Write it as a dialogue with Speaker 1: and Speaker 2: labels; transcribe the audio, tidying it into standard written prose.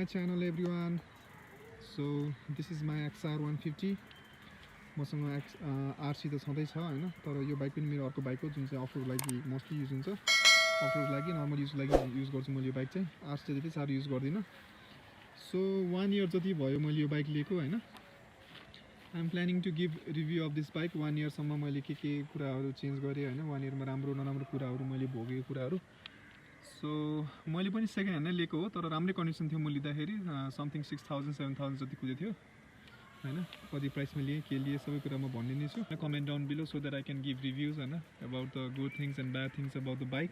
Speaker 1: my channel everyone. So this is my XR 150. मसँग RC त छँदै छ हैन, तर यो बाइक पनि मेरो अर्को बाइक हो जुन चाहिँ अफ रोड लागि मोस्टली युज हुन्छ। अफ रोड लागि नर्मल युज लागि युज गर्छु मैले यो बाइक चाहिँ, आरसी चाहिँ त्यति साह्रो युज गर्दिन। सो 1 इयर जति भयो मैले यो बाइक लिएको हैन। I am planning to give review of this bike. 1 year सम्म मैले के कुराहरू चेन्ज गरेँ हैन, 1 इयरमा राम्रो नराम्रो कुराहरू मैले भोगेको कुराहरू। सो मैले पनि सेकेन्ड ह्यान्ड नै लिएको हो, तर राम्रै कन्डिसन थियो म लिँदाखेरि। समथिङ 6000 7000 जति कुदै थियो हैन। कति प्राइसमा लिए के लिए सबै कुरा म भनिदिने छु। Comment down below so that I can give reviews हैन about the good things and bad things about the bike.